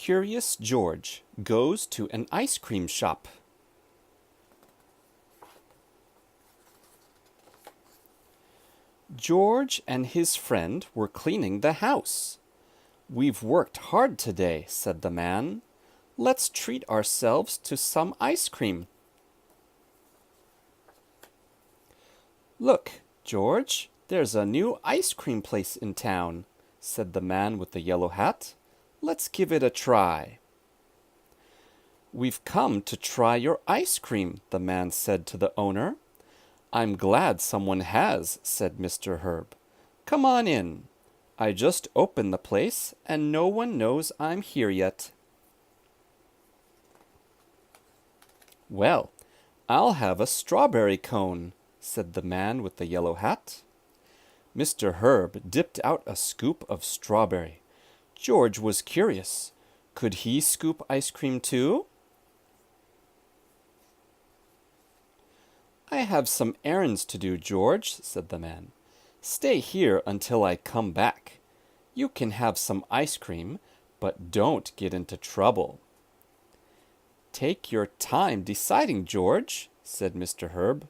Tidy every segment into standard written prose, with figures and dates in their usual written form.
Curious George goes to an ice cream shop. George and his friend were cleaning the house. "We've worked hard today," said the man. "Let's treat ourselves to some ice cream." "Look, George, there's a new ice cream place in town," said the man with the yellow hat. "Let's give it a try." "We've come to try your ice cream," the man said to the owner. "I'm glad someone has," said Mr. Herb. "Come on in. I just opened the place and no one knows I'm here yet." "Well, I'll have a strawberry cone," said the man with the yellow hat. Mr. Herb dipped out a scoop of strawberry. George was curious. Could he scoop ice cream too? "I have some errands to do, George," said the man. "Stay here until I come back. You can have some ice cream, but don't get into trouble." "Take your time deciding, George," said Mr. Herb.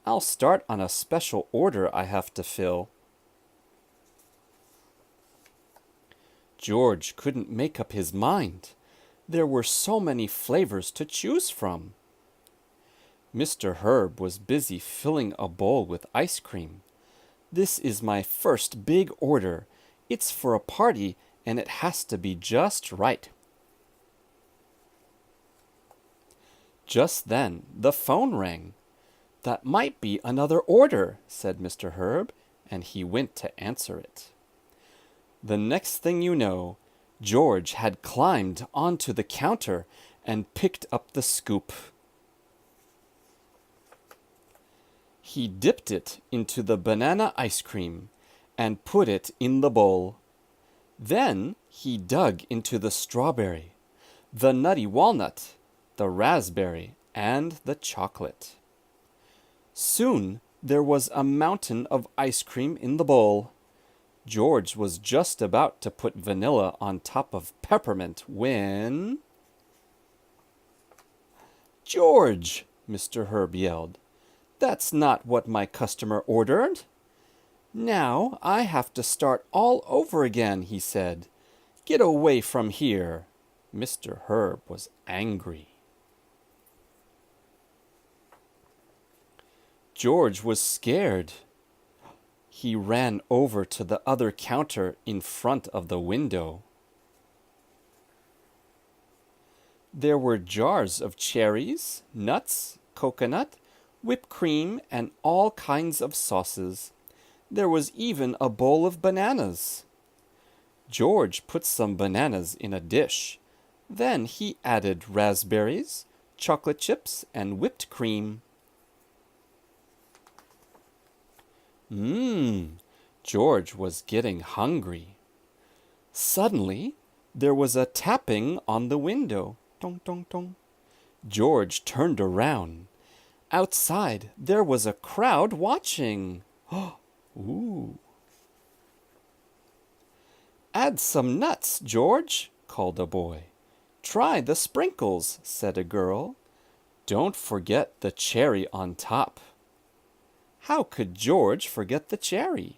"I'll start on a special order I have to fill." George couldn't make up his mind. There were so many flavors to choose from. Mr. Herb was busy filling a bowl with ice cream. "This is my first big order. It's for a party and it has to be just right." Just then the phone rang. "That might be another order," said Mr. Herb, and he went to answer it. The next thing you know, George had climbed onto the counter and picked up the scoop. He dipped it into the banana ice cream and put it in the bowl. Then he dug into the strawberry, the nutty walnut, the raspberry, and the chocolate. Soon there was a mountain of ice cream in the bowl. George was just about to put vanilla on top of peppermint when... "George!" Mr. Herb yelled. "That's not what my customer ordered." "Now I have to start all over again," he said. "Get away from here." Mr. Herb was angry. George was scared. He ran over to the other counter in front of the window. There were jars of cherries, nuts, coconut, whipped cream, and all kinds of sauces. There was even a bowl of bananas. George put some bananas in a dish. Then he added raspberries, chocolate chips, and whipped cream. George was getting hungry. Suddenly, there was a tapping on the window. Tong, tong, tong. George turned around. Outside, there was a crowd watching. Ooh. "Add some nuts, George," called a boy. "Try the sprinkles," said a girl. "Don't forget the cherry on top." How could George forget the cherry?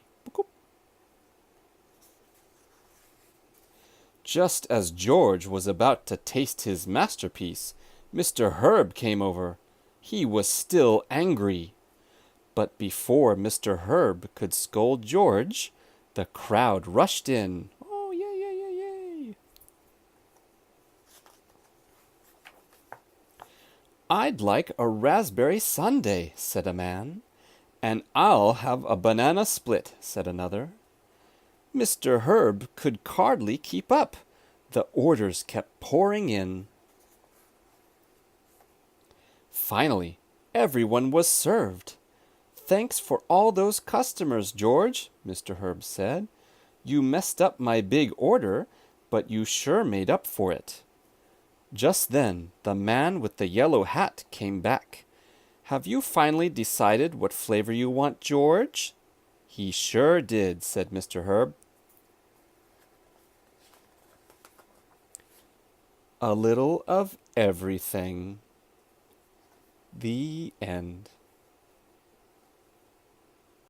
Just as George was about to taste his masterpiece, Mr. Herb came over. He was still angry. But before Mr. Herb could scold George, the crowd rushed in. "Oh, yay, yay, yay, yay!" "I'd like a raspberry sundae," said a man. "And I'll have a banana split," said another. Mr. Herb could hardly keep up. The orders kept pouring in. Finally, everyone was served. "Thanks for all those customers, George," Mr. Herb said. "You messed up my big order, but you sure made up for it." Just then, the man with the yellow hat came back. "Have you finally decided what flavor you want, George?" "He sure did," said Mr. Herb. A little of everything. The end.